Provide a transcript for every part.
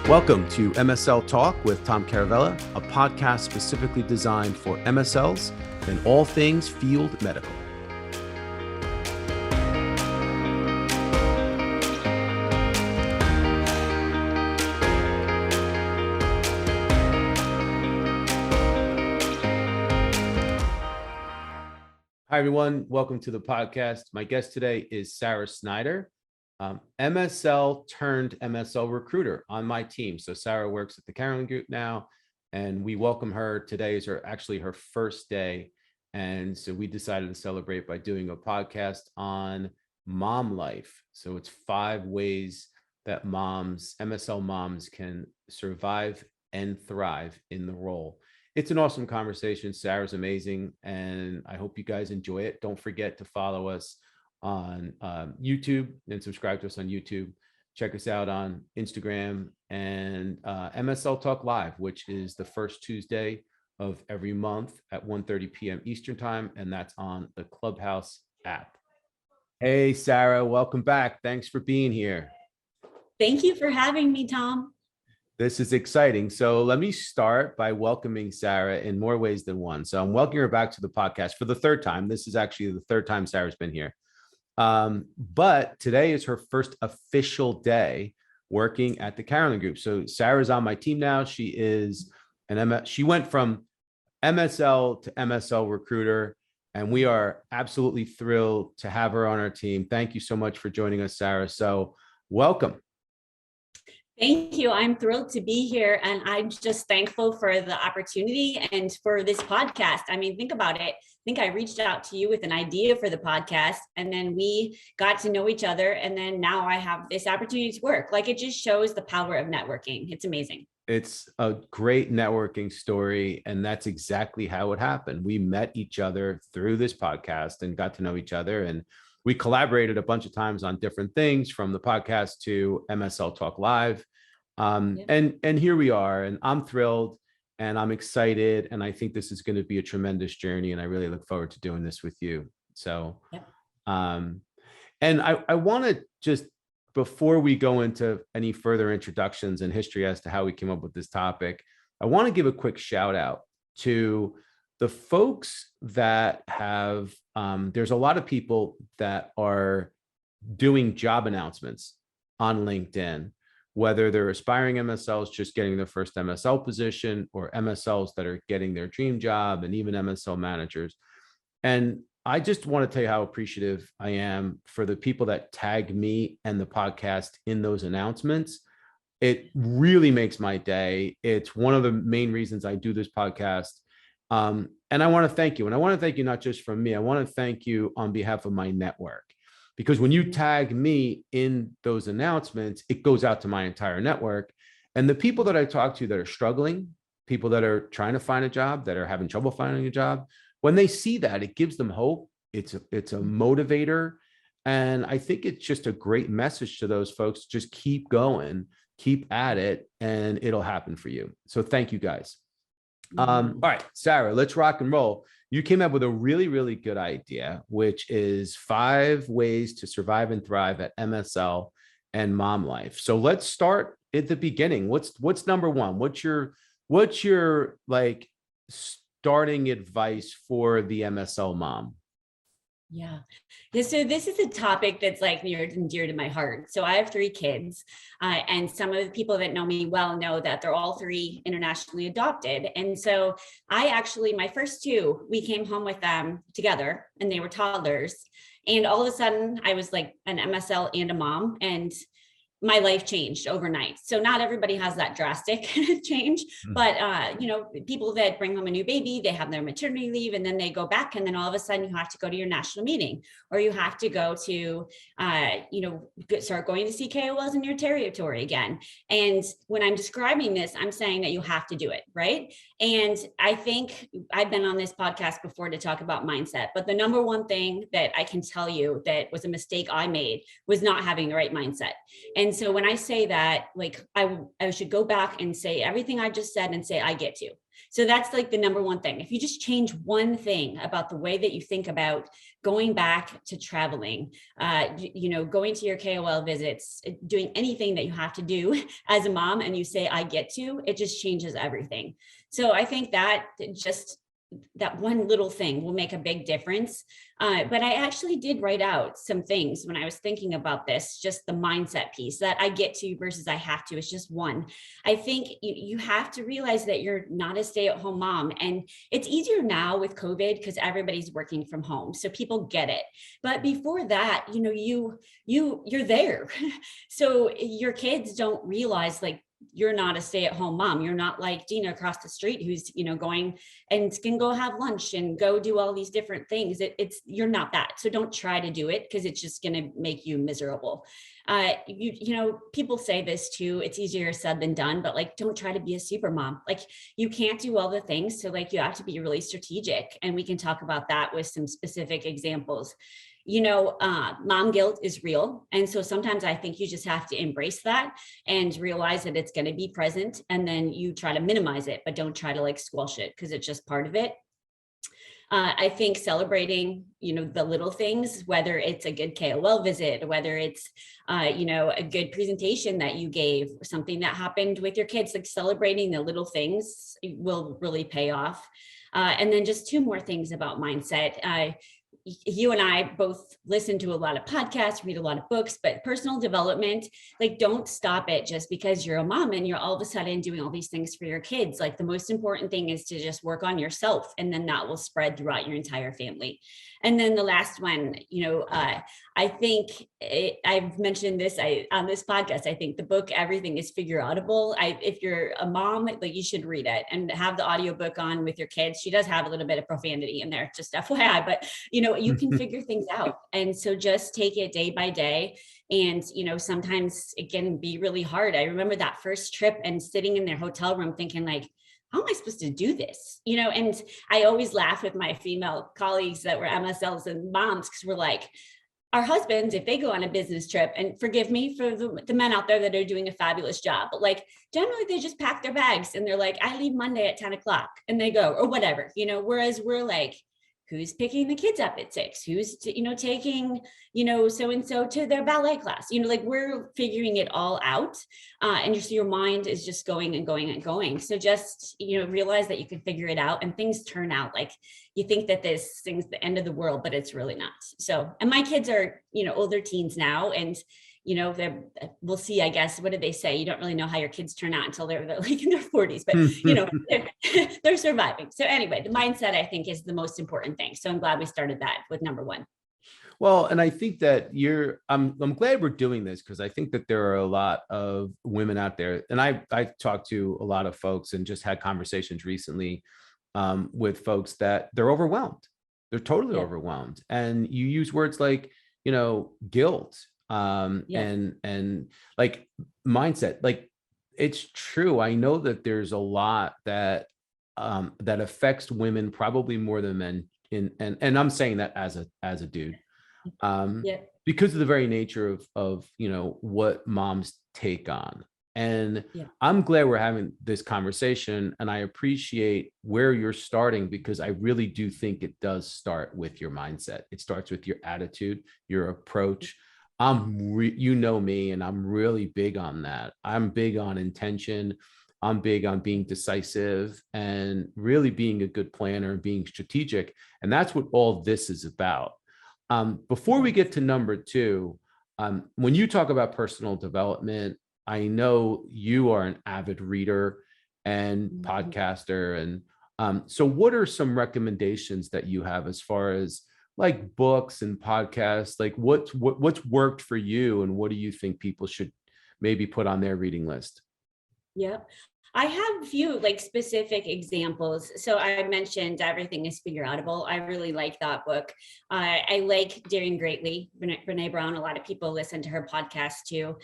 Welcome to MSL Talk with Tom Caravela, a podcast specifically designed for MSLs and all things field medical. Hi, everyone. Welcome to the podcast. My guest today is Sarah Snyder, MSL turned MSL recruiter on my team. So Sarah works at the Carolan group now, and we welcome her. Today is actually her first day. And so we decided to celebrate by doing a podcast on mom life. So it's 5 ways that MSL moms can survive and thrive in the role. It's an awesome conversation. Sarah's amazing, and I hope you guys enjoy it. Don't forget to follow us on YouTube and subscribe to us on YouTube. Check us out on Instagram and MSL Talk Live, which is the first Tuesday of every month at 1:30 p.m. Eastern Time, and that's on the Clubhouse app. Hey, Sarah, welcome back. Thanks for being here. Thank you for having me, Tom. This is exciting. So let me start by welcoming Sarah in more ways than one. So I'm welcoming her back to the podcast for the 3rd time. This is actually the 3rd time Sarah's been here. But today is her first official day working at the Carolan group. So Sarah's on my team now. She is she went from MSL to MSL recruiter, and we are absolutely thrilled to have her on our team. Thank you so much for joining us, Sarah. So welcome. Thank you. I'm thrilled to be here, and I'm just thankful for the opportunity and for this podcast. I mean, think about it. I think I reached out to you with an idea for the podcast, and then we got to know each other, and then now I have this opportunity to work. Like, it just shows the power of networking. It's amazing. It's a great networking story, and that's exactly how it happened. We met each other through this podcast and got to know each other, and we collaborated a bunch of times on different things, from the podcast to MSL Talk Live. And here we are, and I'm thrilled and I'm excited. And I think this is going to be a tremendous journey. And I really look forward to doing this with you. So, and I want to just, before we go into any further introductions and history as to how we came up with this topic, I want to give a quick shout out to the folks that have, there's a lot of people that are doing job announcements on LinkedIn, whether they're aspiring MSLs just getting their first MSL position, or MSLs that are getting their dream job, and even MSL managers. And I just want to tell you how appreciative I am for the people that tag me and the podcast in those announcements. It really makes my day. It's one of the main reasons I do this podcast. And I want to thank you. And I want to thank you not just from me. I want to thank you on behalf of my network, because when you tag me in those announcements, it goes out to my entire network. And the people that I talk to that are struggling, people that are trying to find a job, that are having trouble finding a job, when they see that, it gives them hope. It's a motivator. And I think it's just a great message to those folks. Just keep going, keep at it, and it'll happen for you. So thank you, guys. All right, Sarah, let's rock and roll. You came up with a really, really good idea, which is 5 ways to survive and thrive at MSL and mom life. So let's start at the beginning. What's number 1? What's your like starting advice for the MSL mom? Yeah. So this is a topic that's like near and dear to my heart. So I have 3 kids, and some of the people that know me well know that they're all 3 internationally adopted. And so my first 2, we came home with them together, and they were toddlers. And all of a sudden I was like an MSL and a mom, and my life changed overnight. So not everybody has that drastic change, but people that bring home a new baby, they have their maternity leave, and then they go back, and then all of a sudden you have to go to your national meeting, or you have to go to, start going to see KOLs in your territory again. And when I'm describing this, I'm saying that you have to do it, right? And I think I've been on this podcast before to talk about mindset, but the number one thing that I can tell you that was a mistake I made was not having the right mindset. And so when I say that, like, I should go back and say everything I just said and say, I get to. So that's like the number one thing. If you just change one thing about the way that you think about going back to traveling, going to your KOL visits, doing anything that you have to do as a mom, and you say, I get to, it just changes everything. So I think that that one little thing will make a big difference. But I actually did write out some things when I was thinking about this, just the mindset piece that I get to versus I have to. It's just one. I think you have to realize that you're not a stay-at-home mom. And it's easier now with COVID because everybody's working from home. So people get it. But before that, you're there. So your kids don't realize like, you're not a stay-at-home mom. You're not like Dina across the street who's, going and can go have lunch and go do all these different things. You're not that. So don't try to do it because it's just going to make you miserable. People say this too, it's easier said than done, but like, don't try to be a super mom. Like you can't do all the things. So like, you have to be really strategic, and we can talk about that with some specific examples. Mom guilt is real. And so sometimes I think you just have to embrace that and realize that it's going to be present. And then you try to minimize it, but don't try to like squelch it because it's just part of it. I think celebrating, the little things, whether it's a good KOL visit, whether it's, a good presentation that you gave, or something that happened with your kids, like celebrating the little things will really pay off. And then just two more things about mindset. You and I both listen to a lot of podcasts, read a lot of books, but personal development, like don't stop it just because you're a mom and you're all of a sudden doing all these things for your kids. Like the most important thing is to just work on yourself, and then that will spread throughout your entire family. And then the last one, I think I've mentioned this on this podcast. I think the book, Everything is Figure Outable. If you're a mom, like you should read it and have the audiobook on with your kids. She does have a little bit of profanity in there, just FYI, but you can figure things out. And so just take it day by day. And, sometimes it can be really hard. I remember that first trip and sitting in their hotel room thinking like, how am I supposed to do this? And I always laugh with my female colleagues that were MSLs and moms, because we're like, our husbands, if they go on a business trip, and forgive me for the men out there that are doing a fabulous job, but like generally they just pack their bags and they're like, I leave Monday at 10 o'clock and they go, or whatever, whereas we're like, who's picking the kids up at 6? Who's, taking, so-and-so to their ballet class, like we're figuring it all out. And just your mind is just going and going and going. So just, realize that you can figure it out and things turn out like you think that this thing's the end of the world, but it's really not. So, and my kids are, older teens now, and we'll see, I guess, what do they say? You don't really know how your kids turn out until they're like in their 40s, but they're surviving. So anyway, the mindset, I think, is the most important thing. So I'm glad we started that with number one. Well, and I think that I'm glad we're doing this, because I think that there are a lot of women out there, and I talked to a lot of folks and just had conversations recently with folks that they're overwhelmed. They're totally overwhelmed. And you use words like, guilt, and like mindset. Like it's true. I know that there's a lot that affects women probably more than men, and I'm saying that as a dude, because of the very nature of what moms take on. And I'm glad we're having this conversation, and I appreciate where you're starting, because I really do think it does start with your mindset. It starts with your attitude, your approach. You know me, and I'm really big on that. I'm big on intention. I'm big on being decisive and really being a good planner and being strategic. And that's what all this is about. Before we get to number two, when you talk about personal development, I know you are an avid reader and podcaster. And so what are some recommendations that you have as far as like books and podcasts? Like what's worked for you, and what do you think people should maybe put on their reading list? Yep. I have a few like specific examples. So I mentioned Everything is Figure Outable. I really like that book. I like Daring Greatly, Brene Brown. A lot of people listen to her podcast too.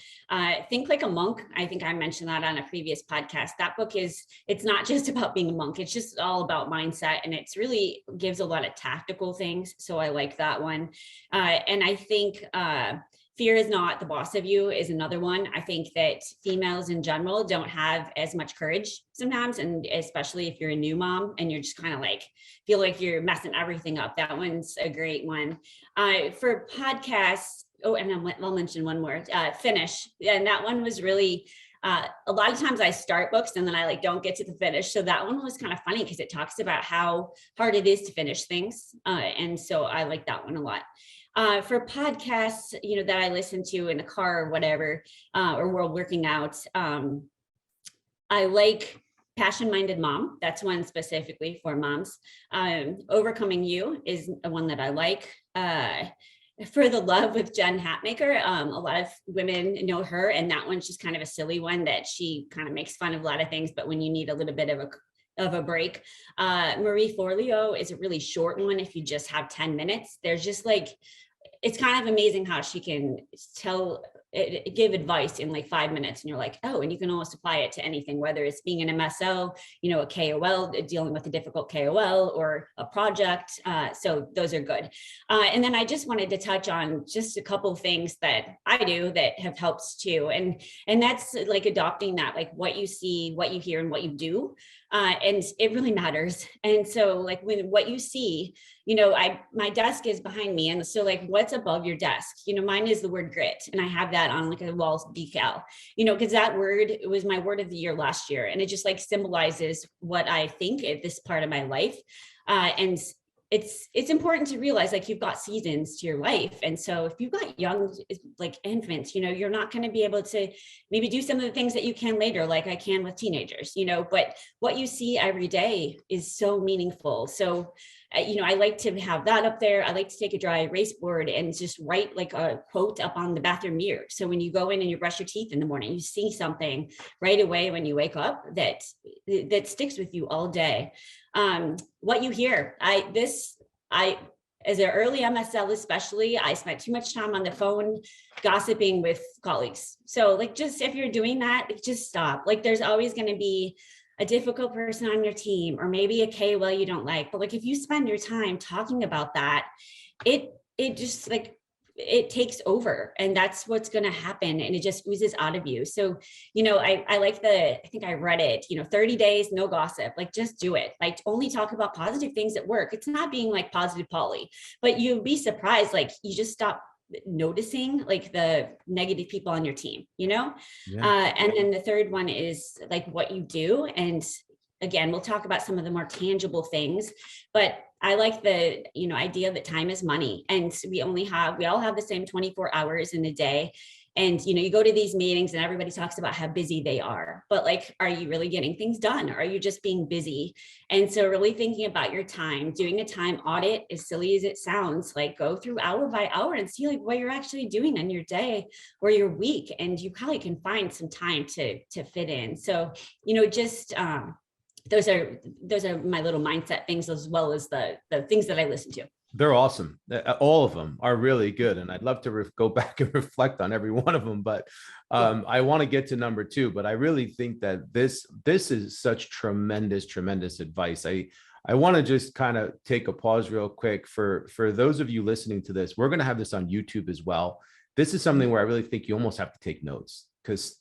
Think Like a Monk. I think I mentioned that on a previous podcast. That book it's not just about being a monk. It's just all about mindset, and it's really gives a lot of tactical things. So I like that one. And I think fear is not the boss of you is another one. I think that females in general don't have as much courage sometimes, and especially if you're a new mom and you're just kind of like feel like you're messing everything up. That one's a great one. For podcasts, oh, and I'll mention one more, Finish. And that one was really, a lot of times I start books and then I like don't get to the finish. So that one was kind of funny because it talks about how hard it is to finish things. And so I like that one a lot. For podcasts, that I listen to in the car or whatever, or while working out, I like Passion Minded Mom. That's one specifically for moms. Overcoming You is one that I like. For the Love with Jen Hatmaker, a lot of women know her, and that one's just kind of a silly one that she kind of makes fun of a lot of things, but when you need a little bit of a break. Marie Forleo is a really short one if you just have 10 minutes. There's just like, it's kind of amazing how she can give advice in like 5 minutes, and you're like, oh, and you can almost apply it to anything, whether it's being an MSL, a KOL, dealing with a difficult KOL or a project. So those are good. And then I just wanted to touch on just a couple of things that I do that have helped too. And that's like adopting that, like what you see, what you hear, and what you do. And it really matters. And so like when what you see, my desk is behind me. And so like what's above your desk, mine is the word grit. And I have that on like a wall decal, because that word, it was my word of the year last year. And it just like symbolizes what I think at this part of my life. And it's important to realize like you've got seasons to your life. And so if you've got young, like infants, you're not going to be able to maybe do some of the things that you can later, like I can with teenagers, but what you see every day is so meaningful. So, I like to have that up there. I like to take a dry erase board and just write like a quote up on the bathroom mirror. So when you go in and you brush your teeth in the morning, you see something right away when you wake up that sticks with you all day. What you hear, as an early MSL, especially, I spent too much time on the phone gossiping with colleagues. So like, just if you're doing that, just stop. Like there's always going to be a difficult person on your team, or maybe a KOL you don't like. But like, if you spend your time talking about that, it just like, it takes over, and that's what's going to happen. And it just oozes out of you. So, I like I think I read it, 30 days, no gossip, like just do it. Like only talk about positive things at work. It's not being like positive Polly, but you'd be surprised. Like you just stop noticing like the negative people on your team, Yeah. And then the third one is like what you do. And again, we'll talk about some of the more tangible things, but I like the, idea that time is money, and we all have the same 24 hours in a day. And, you go to these meetings and everybody talks about how busy they are, but like, are you really getting things done? Or are you just being busy? And so really thinking about your time, doing a time audit, as silly as it sounds, like go through hour by hour and see like what you're actually doing in your day or your week. And you probably can find some time to fit in. So, just, those are my little mindset things, as well as the things that I listen to. They're awesome. All of them are really good. And I'd love to go back and reflect on every one of them. But I want to get to number 2, but I really think that this is such tremendous advice. I want to just kind of take a pause real quick for those of you listening to this. We're going to have this on YouTube as well. This is something where I really think you almost have to take notes, because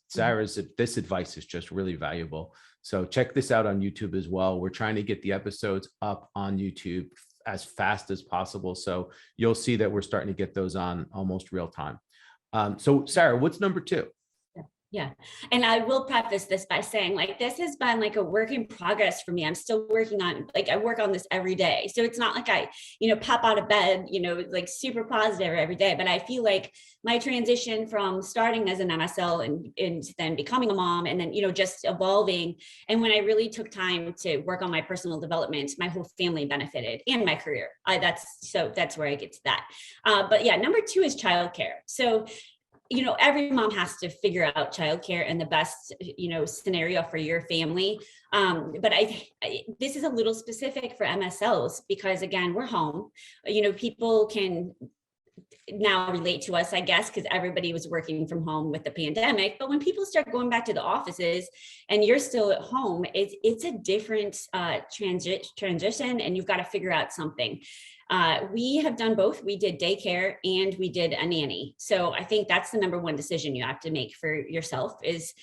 this advice is just really valuable. So check this out on YouTube as well. We're trying to get the episodes up on YouTube as fast as possible. So you'll see that we're starting to get those on almost real time. So Sarah, what's number 2? Yeah. And I will preface this by saying like, this has been like a work in progress for me. I'm still working on, like, I work on this every day. So it's not like I, pop out of bed, like super positive every day, but I feel like my transition from starting as an MSL and then becoming a mom, and then, just evolving. And when I really took time to work on my personal development, my whole family benefited, and my career. That's where I get to that. But yeah, number 2 is childcare. So every mom has to figure out childcare and the best, scenario for your family. But this is a little specific for MSLs, because again, we're home, people can now relate to us, I guess, because everybody was working from home with the pandemic. But when people start going back to the offices and you're still at home, it's a different transition, and you've got to figure out something. We have done both. We did daycare and we did a nanny. So I think that's the number one decision you have to make for yourself is,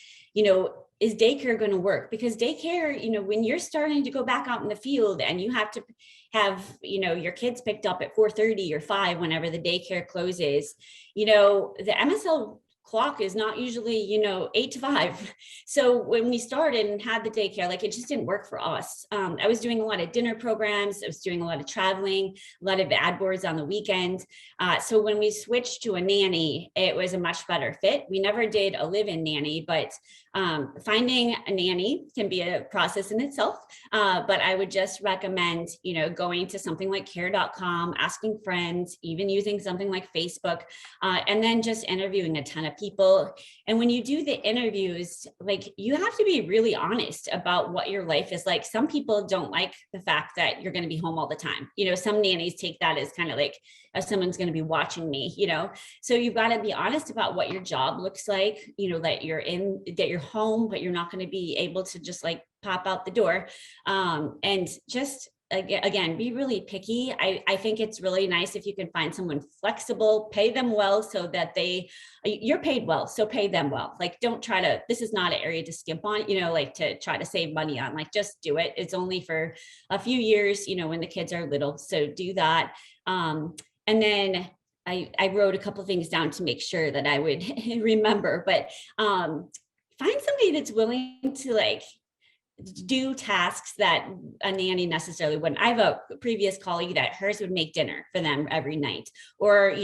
is daycare going to work? Because daycare, when you're starting to go back out in the field and you have to have, your kids picked up at 4:30 or 5, whenever the daycare closes, the MSL clock is not usually 8 to 5. So when we started and had the daycare, like, it just didn't work for us. I was doing a lot of dinner programs, I was doing a lot of traveling, a lot of ad boards on the weekend. So when we switched to a nanny, it was a much better fit. We never did a live-in nanny, but finding a nanny can be a process in itself. But I would just recommend, going to something like care.com, asking friends, even using something like Facebook, and then just interviewing a ton of people. And when you do the interviews, like, you have to be really honest about what your life is like. Some people don't like the fact that you're going to be home all the time. Some nannies take that as kind of like, as someone's going to be watching me, so you've got to be honest about what your job looks like, that you're home, but you're not going to be able to just like pop out the door. And just again, be really picky. I think it's really nice if you can find someone flexible, pay them well so that you're paid well, so pay them well. Like, don't try to, this is not an area to skimp on, like to try to save money on, like, just do it. It's only for a few years, when the kids are little. So do that. And then I wrote a couple of things down to make sure that I would remember, but find somebody that's willing to like do tasks that a nanny necessarily wouldn't. I have a previous colleague that hers would make dinner for them every night, or,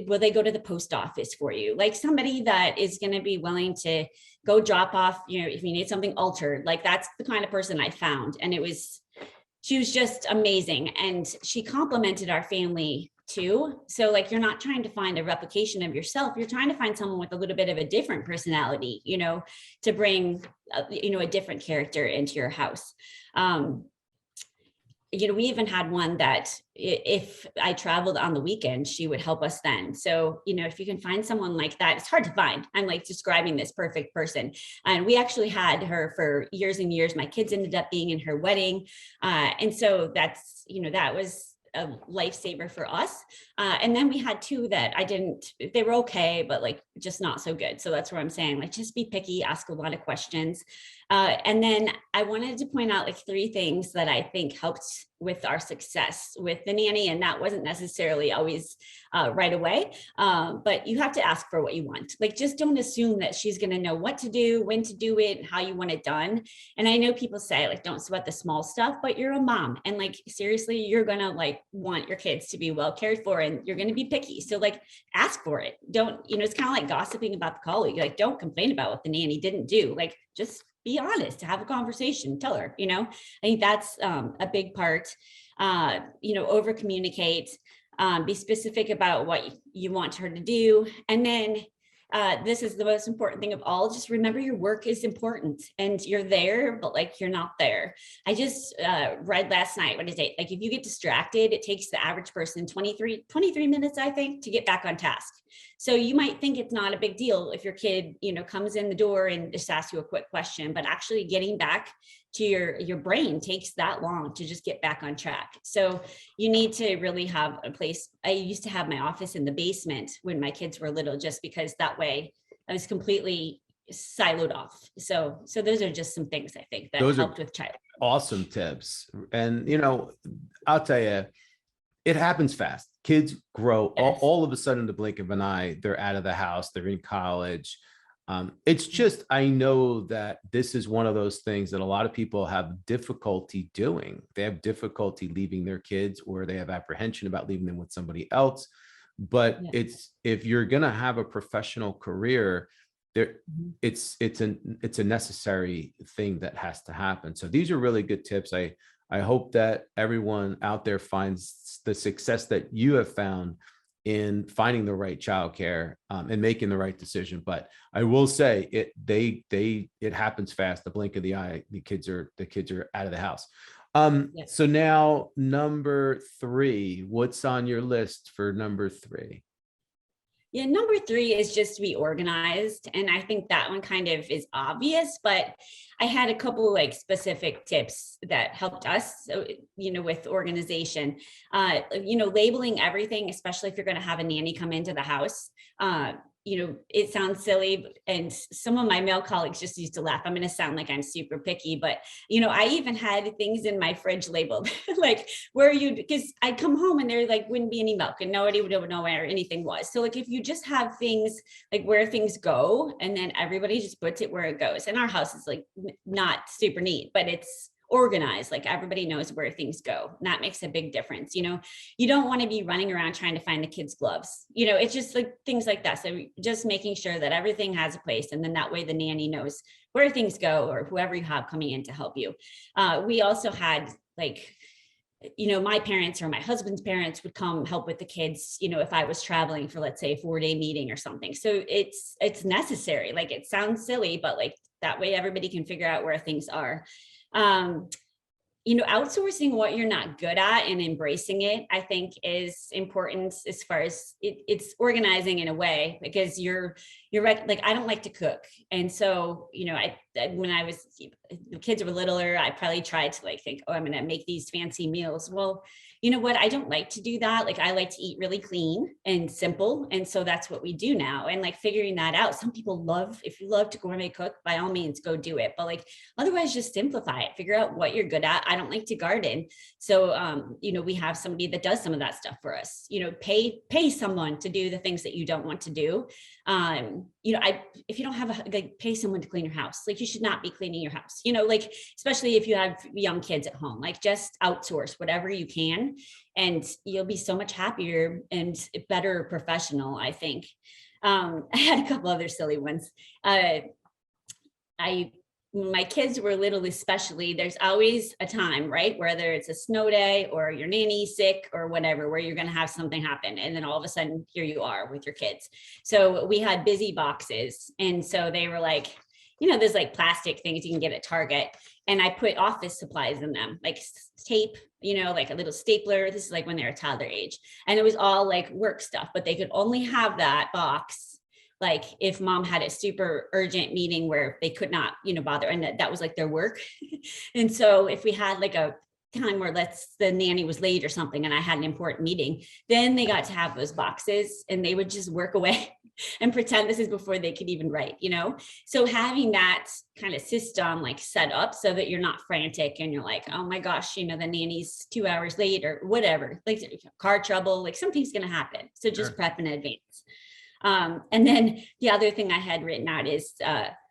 will they go to the post office for you? Like, somebody that is going to be willing to go drop off, if you need something altered, like, that's the kind of person I found. And she was just amazing. And she complimented our family too. So like, you're not trying to find a replication of yourself. You're trying to find someone with a little bit of a different personality, to bring, a different character into your house. We even had one that if I traveled on the weekend, she would help us then. So, if you can find someone like that, it's hard to find. I'm like describing this perfect person. And we actually had her for years and years. My kids ended up being in her wedding. And so that's, that was a lifesaver for us. And then we had two that they were okay, but like just not so good. So that's where I'm saying, like, just be picky, ask a lot of questions. And then I wanted to point out like 3 things that I think helped with our success with the nanny. And that wasn't necessarily always right away, but you have to ask for what you want. Like, just don't assume that she's going to know what to do, when to do it, how you want it done. And I know people say like, don't sweat the small stuff, but you're a mom. And like, seriously, you're going to like want your kids to be well cared for, and you're going to be picky. So like, ask for it. Don't, it's kind of like gossiping about the colleague. Like, don't complain about what the nanny didn't do. Like, just be honest, have a conversation, tell her, I think that's a big part. Over communicate, be specific about what you want her to do. And then this is the most important thing of all, just remember your work is important and you're there, but like, you're not there. I just read last night, what is it? Like, if you get distracted, it takes the average person 23 minutes, I think, to get back on task. So you might think it's not a big deal if your kid, comes in the door and just asks you a quick question, but actually getting back to your brain takes that long to just get back on track. So you need to really have a place. I used to have my office in the basement when my kids were little, just because that way I was completely siloed off. So those are just some things I think that helped with child. Awesome tips. And, I'll tell you, it happens fast. Kids grow all of a sudden in the blink of an eye. They're out of the house. They're in college. It's just, I know that this is one of those things that a lot of people have difficulty doing. They have difficulty leaving their kids, or they have apprehension about leaving them with somebody else. But if you're going to have a professional career, it's a necessary thing that has to happen. So these are really good tips. I hope that everyone out there finds the success that you have found in finding the right childcare and making the right decision. But I will say it happens fast. The blink of the eye, the kids are out of the house. So now number 3, what's on your list for number 3? Yeah, number three is just to be organized. And I think that one kind of is obvious, but I had a couple like specific tips that helped us, so, with organization, labeling everything, especially if you're going to have a nanny come into the house. It sounds silly, and some of my male colleagues just used to laugh. I'm going to sound like I'm super picky, but I even had things in my fridge labeled like because I'd come home and there like wouldn't be any milk and nobody would know where anything was. So like if you just have things like where things go, and then everybody just puts it where it goes. And our house is like not super neat, but it's organized, like everybody knows where things go. And that makes a big difference. You don't want to be running around trying to find the kids' gloves. It's just like things like that. So just making sure that everything has a place, and then that way the nanny knows where things go, or whoever you have coming in to help you. We also had like, my parents or my husband's parents would come help with the kids, if I was traveling for, let's say, a 4-day meeting or something. So it's necessary. Like, it sounds silly, but like that way everybody can figure out where things are. Outsourcing what you're not good at and embracing it, I think, is important as far as it's organizing in a way, because you're right. Like, I don't like to cook. And so, when the kids were littler, I probably tried to like think, oh, I'm going to make these fancy meals. Well, you know what? I don't like to do that. Like, I like to eat really clean and simple. And so that's what we do now. And like figuring that out, some people if you love to gourmet cook, by all means, go do it. But like, otherwise just simplify it, figure out what you're good at. I don't like to garden. So, we have somebody that does some of that stuff for us, pay someone to do the things that you don't want to do. If you don't have pay someone to clean your house, like you should not be cleaning your house, like, especially if you have young kids at home, like just outsource whatever you can, and you'll be so much happier and better professional, I think. I had a couple other silly ones. My kids were little, especially, there's always a time, right? Whether it's a snow day or your nanny's sick or whatever, where you're going to have something happen. And then all of a sudden, here you are with your kids. So we had busy boxes. And so they were like, there's like plastic things you can get at Target. And I put office supplies in them, like tape, like a little stapler. This is like when they're a toddler age. And it was all like work stuff, but they could only have that box like if mom had a super urgent meeting where they could not, bother. And that was like their work. And so if we had like a time where the nanny was late or something, and I had an important meeting, then they got to have those boxes, and they would just work away and pretend this is before they could even write, So having that kind of system like set up so that you're not frantic and you're like, oh my gosh, the nanny's 2 hours late or whatever, like car trouble, like something's going to happen. So just prep in advance. And then the other thing I had written out is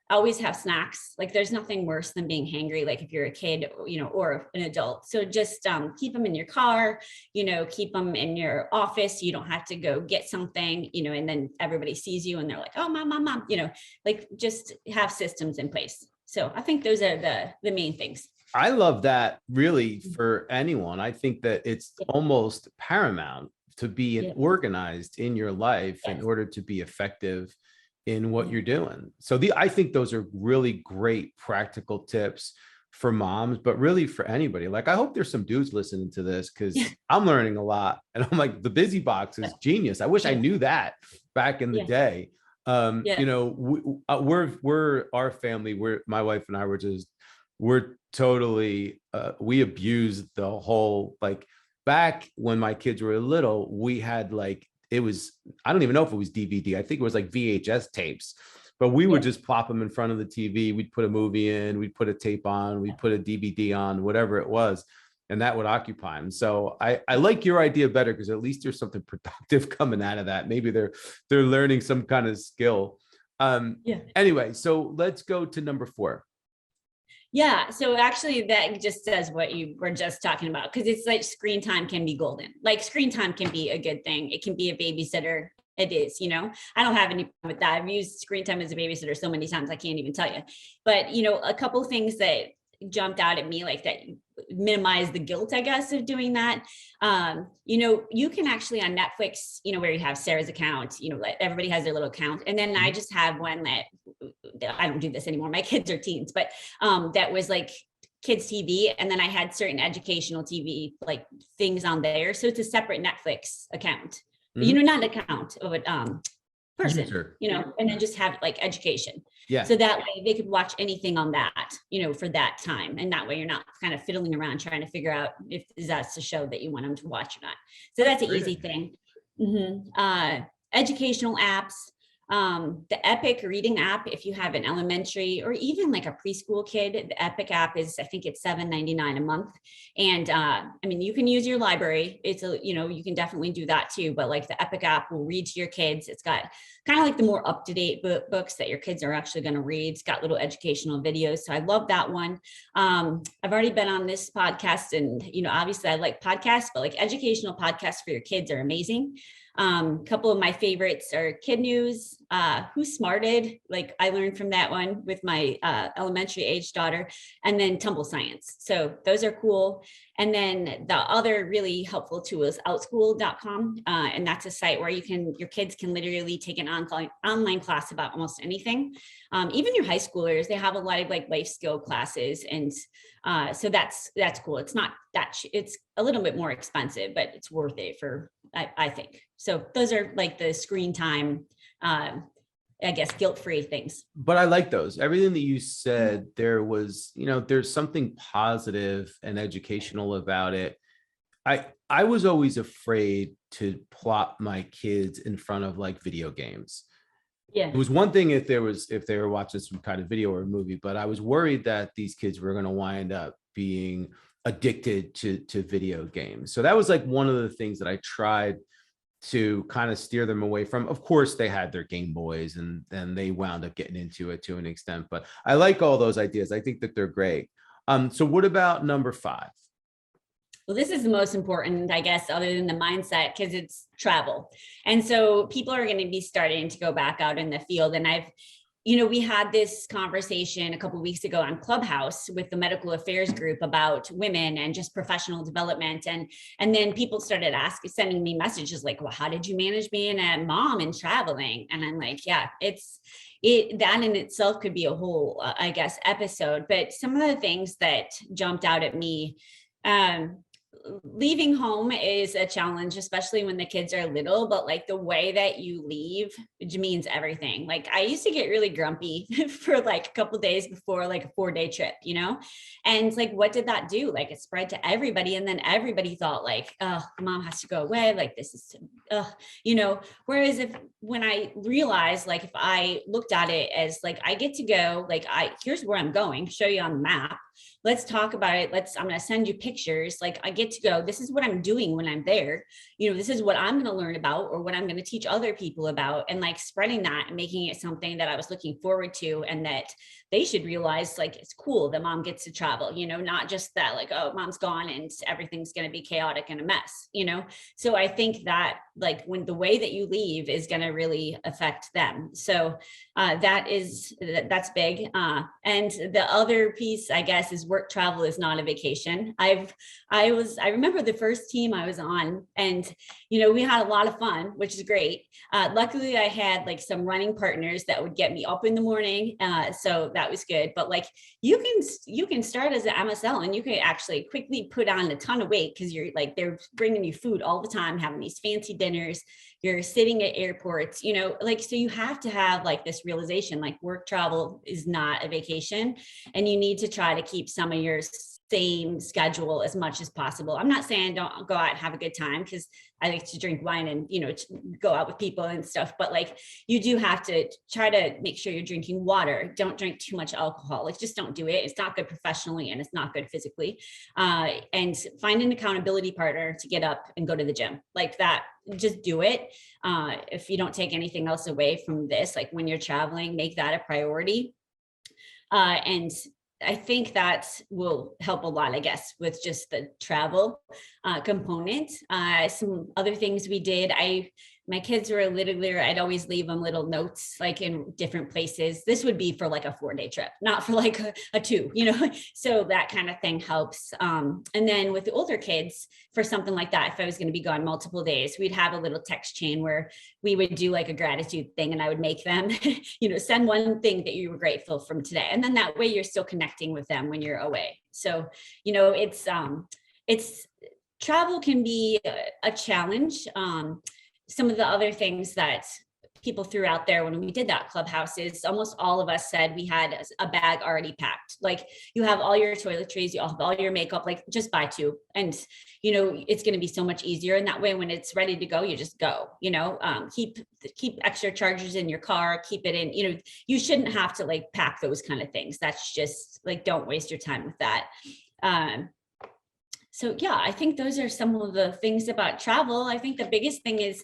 always have snacks. Like, there's nothing worse than being hangry, like if you're a kid, or an adult. So just keep them in your car, keep them in your office. You don't have to go get something, and then everybody sees you and they're like, oh, mom, like just have systems in place. So I think those are the main things. I love that, really, for anyone. I think that it's almost paramount to be organized in your life in order to be effective in what you're doing. So I think those are really great practical tips for moms, but really for anybody. Like, I hope there's some dudes listening to this, because I'm learning a lot, and I'm like, the busy box is genius. I wish I knew that back in the day. We're our family, my wife and I we're totally, we abused the whole, like, back when my kids were little, we had like, I don't even know if it was DVD. I think it was like VHS tapes, but we would just plop them in front of the TV. We'd put a movie in, we'd put a tape on, we'd put a DVD on, whatever it was. And that would occupy them. So I like your idea better, because at least there's something productive coming out of that. Maybe they're learning some kind of skill. Anyway, so let's go to number 4. Yeah. So actually that just says what you were just talking about, because it's like screen time can be golden. Like, screen time can be a good thing. It can be a babysitter. It is, I don't have any problem with that. I've used screen time as a babysitter so many times, I can't even tell you. But, a couple of things that jumped out at me, like that minimize the guilt, I guess, of doing that. You can actually on Netflix, where you have Sarah's account, everybody has their little account. And then I just have one that I don't do this anymore. My kids are teens, but that was like kids TV. And then I had certain educational TV, like things on there. So it's a separate Netflix account, not an account, but person, User. and then just have like education. Yeah. So that way they could watch anything on that, for that time. And that way you're not kind of fiddling around trying to figure out if that's the show that you want them to watch or not. So that's an easy thing. Educational apps. The Epic reading app, if you have an elementary or even like a preschool kid, the Epic app is, I think it's $7.99 a month. And you can use your library. You can definitely do that too. But like the Epic app will read to your kids. It's got kind of like the more up-to-date books that your kids are actually going to read. It's got little educational videos. So I love that one. I've already been on this podcast and, obviously I like podcasts, but like educational podcasts for your kids are amazing. Couple of my favorites are Kid News, Who Smarted, like I learned from that one with my elementary age daughter, and then Tumble Science. So those are cool. And then the other really helpful tool is outschool.com. And that's a site where your kids can literally take an online class about almost anything. Even your high schoolers, they have a lot of like life skill classes. And so that's cool. It's not that, it's a little bit more expensive, but it's worth it I think. So those are like the screen time, I guess, guilt-free things. But I like those. Everything that you said, there was, there's something positive and educational about it. I was always afraid to plop my kids in front of like video games. Yeah. It was one thing if they were watching some kind of video or a movie, but I was worried that these kids were going to wind up being addicted to video games. So that was like one of the things that I tried to kind of steer them away from. Of course, they had their Game Boys and they wound up getting into it to an extent, but I like all those ideas. I think that they're great. So what about number 5? Well, this is the most important, I guess, other than the mindset, because it's travel. And so people are going to be starting to go back out in the field. And we had this conversation a couple of weeks ago on Clubhouse with the medical affairs group about women and just professional development. And then people started sending me messages like, well, how did you manage being a mom and traveling? And I'm like, yeah, that in itself could be a whole, I guess, episode. But some of the things that jumped out at me, leaving home is a challenge, especially when the kids are little, but like the way that you leave means everything. Like I used to get really grumpy for like a couple of days before like a 4-day trip, and like, what did that do? Like it spread to everybody. And then everybody thought like, oh, mom has to go away. Like this is, whereas when I realized, like, if I looked at it as like, I get to go, like here's where I'm going, show you on the map. Let's talk about it. I'm going to send you pictures. Like I get to go, this is what I'm doing when I'm there. This is what I'm going to learn about or what I'm going to teach other people about, and like spreading that and making it something that I was looking forward to, and that they should realize like, it's cool that mom gets to travel, not just that like, oh, mom's gone and everything's going to be chaotic and a mess, So I think that like when the way that you leave is going to really affect them. So that's big. And the other piece, I guess, is work travel is not a vacation. I remember the first team I was on, and we had a lot of fun, which is great. Luckily I had like some running partners that would get me up in the morning. So that was good. But like you can start as an MSL and you can actually quickly put on a ton of weight, because you're like, they're bringing you food all the time, having these fancy dinners, you're sitting at airports, so you have to have like this realization, like work travel is not a vacation, and you need to try to keep some of your same schedule as much as possible. I'm not saying don't go out and have a good time, because I like to drink wine and, to go out with people and stuff, but like you do have to try to make sure you're drinking water. Don't drink too much alcohol. Like just don't do it. It's not good professionally and it's not good physically. And find an accountability partner to get up and go to the gym like that. Just do it. If you don't take anything else away from this, like when you're traveling, make that a priority. And I think that will help a lot, I guess, with just the travel component. Some other things we did, my kids were littler. I'd always leave them little notes, like in different places. This would be for like a 4-day trip, not for like a 2, so that kind of thing helps. And then with the older kids, for something like that, if I was going to be gone multiple days, we'd have a little text chain where we would do like a gratitude thing, and I would make them, send one thing that you were grateful from today. And then that way you're still connecting with them when you're away. So, it's travel can be a challenge. Some of the other things that people threw out there when we did that clubhouse is almost all of us said we had a bag already packed. Like, you have all your toiletries, you have all your makeup, like just buy two. And, it's going to be so much easier. And that way, when it's ready to go, you just go, keep extra chargers in your car, keep it in, you shouldn't have to like pack those kind of things. That's just like, don't waste your time with that. So yeah, I think those are some of the things about travel. I think the biggest thing is,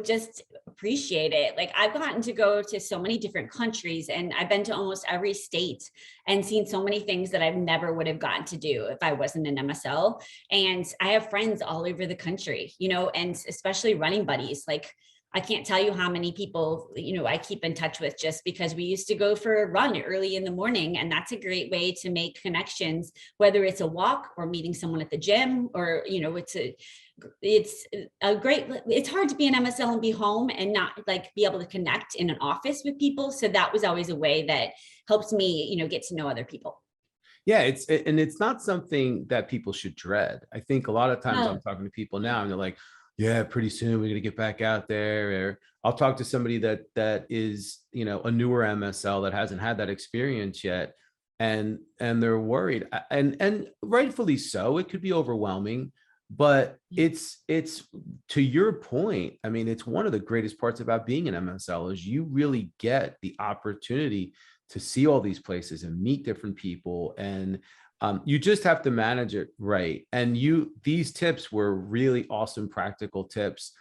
just appreciate it. Like, I've gotten to go to so many different countries, and I've been to almost every state and seen so many things that I never would have gotten to do if I wasn't an MSL. And I have friends all over the country, and especially running buddies. Like, I can't tell you how many people, I keep in touch with just because we used to go for a run early in the morning. And that's a great way to make connections, whether it's a walk or meeting someone at the gym, or, it's hard to be an MSL and be home and not like be able to connect in an office with people. So that was always a way that helps me, get to know other people. Yeah, it's not something that people should dread. I think a lot of times No. I'm talking to people now and they're like, yeah, pretty soon we're gonna get back out there. Or I'll talk to somebody that is, a newer MSL that hasn't had that experience yet, and they're worried, and rightfully so. It could be overwhelming, but it's to your point. I mean, it's one of the greatest parts about being an MSL is you really get the opportunity to see all these places and meet different people, and you just have to manage it right. And these tips were really awesome, practical tips.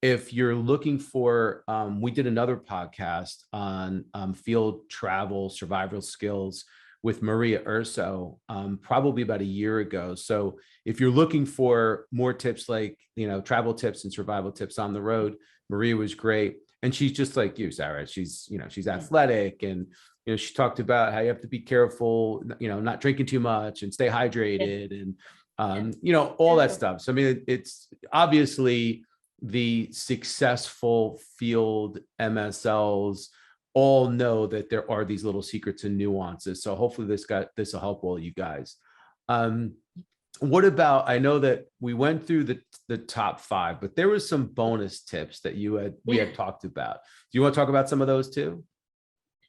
If you're looking for, we did another podcast on field travel, survival skills with Maria Urso, probably about a year ago. So if you're looking for more tips, like, travel tips and survival tips on the road, Maria was great. And she's just like you, Sarah. She's athletic, and she talked about how you have to be careful, not drinking too much and stay hydrated, and all that stuff. So I mean, it's obviously the successful field MSLs all know that there are these little secrets and nuances. So hopefully this will help all you guys. What about, I know that we went through the top 5, but there was some bonus tips that we had talked about. Do you want to talk about some of those too?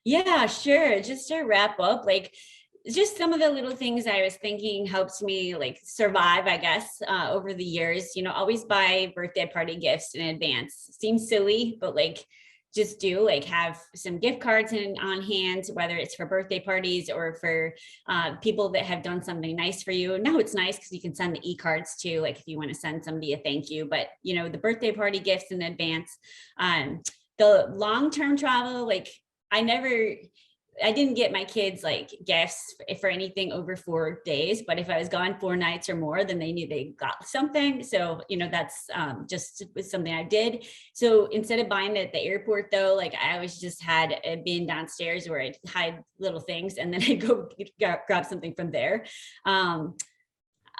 Yeah, sure. Just to wrap up, like, just some of the little things I was thinking helps me like survive, I guess, over the years. Always buy birthday party gifts in advance. Seems silly, but like, just do like have some gift cards on hand, whether it's for birthday parties or for people that have done something nice for you. Now it's nice because you can send the e-cards too, like if you want to send somebody a thank you. But the birthday party gifts in advance. The long-term travel, like, I didn't get my kids like gifts for anything over 4 days, but if I was gone 4 nights or more, then they knew they got something. So, that's just was something I did. So instead of buying it at the airport though, like I always just had a bin downstairs where I'd hide little things and then I'd go grab something from there.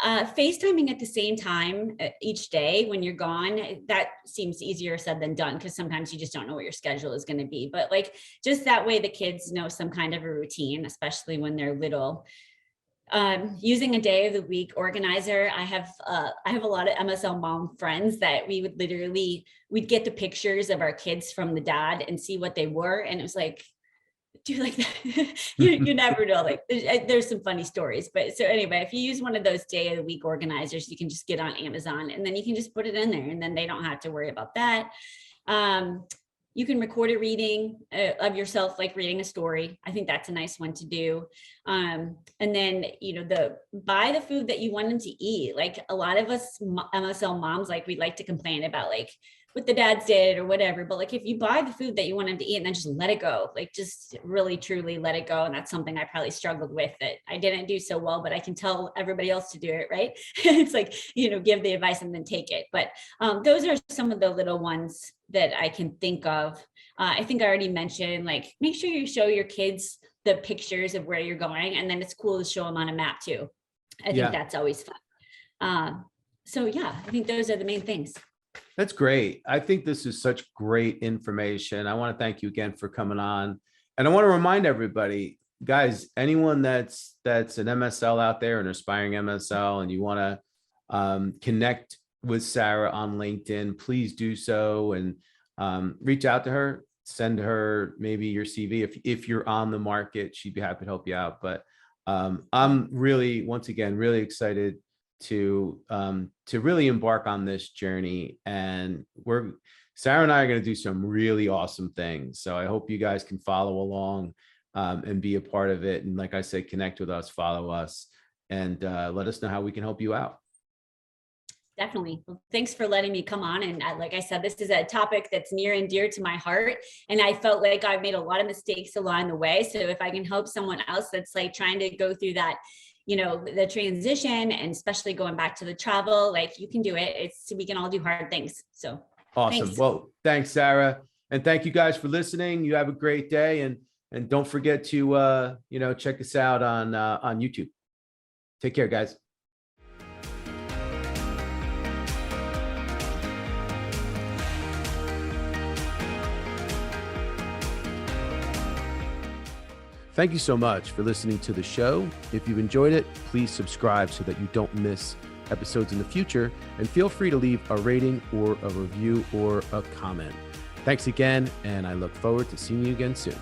FaceTiming at the same time each day when you're gone, that seems easier said than done, because sometimes you just don't know what your schedule is going to be. But like, just that way the kids know some kind of a routine, especially when they're little. Using a day of the week organizer. I have a lot of MSL mom friends that we'd get the pictures of our kids from the dad and see what they were. And it was like, do like that. you never know, like there's some funny stories. But so anyway, if you use one of those day of the week organizers, you can just get on Amazon and then you can just put it in there, and then they don't have to worry about that. You can record a reading of yourself, like reading a story. I think that's a nice one to do. And then, buy the food that you want them to eat. Like a lot of us MSL moms, like we like to complain about like what the dads did or whatever. But like, if you buy the food that you want them to eat and then just let it go, like just really, truly let it go. And that's something I probably struggled with, that I didn't do so well, but I can tell everybody else to do it, right? It's like, give the advice and then take it. But those are some of the little ones that I can think of. I think I already mentioned, like, make sure you show your kids the pictures of where you're going. And then it's cool to show them on a map too. I think that's always fun. So yeah, I think those are the main things. That's great. I think this is such great information. I want to thank you again for coming on. And I want to remind everybody, guys, anyone that's an MSL out there, an aspiring MSL, and you want to connect with Sarah on LinkedIn, please do so. And reach out to her, send her maybe your CV. If you're on the market, she'd be happy to help you out. But I'm really, once again, really excited to really embark on this journey. And Sarah and I are going to do some really awesome things. So I hope you guys can follow along and be a part of it. And like I said, connect with us, follow us, and let us know how we can help you out. Definitely. Well, thanks for letting me come on. And like I said, this is a topic that's near and dear to my heart. And I felt like I've made a lot of mistakes along the way. So if I can help someone else that's like trying to go through that, the transition, and especially going back to the travel, like you can do it. We can all do hard things. So awesome. Thanks. Well, thanks, Sarah. And thank you guys for listening. You have a great day. And don't forget to, check us out on YouTube. Take care, guys. Thank you so much for listening to the show. If you've enjoyed it, please subscribe so that you don't miss episodes in the future, and feel free to leave a rating or a review or a comment. Thanks again, and I look forward to seeing you again soon.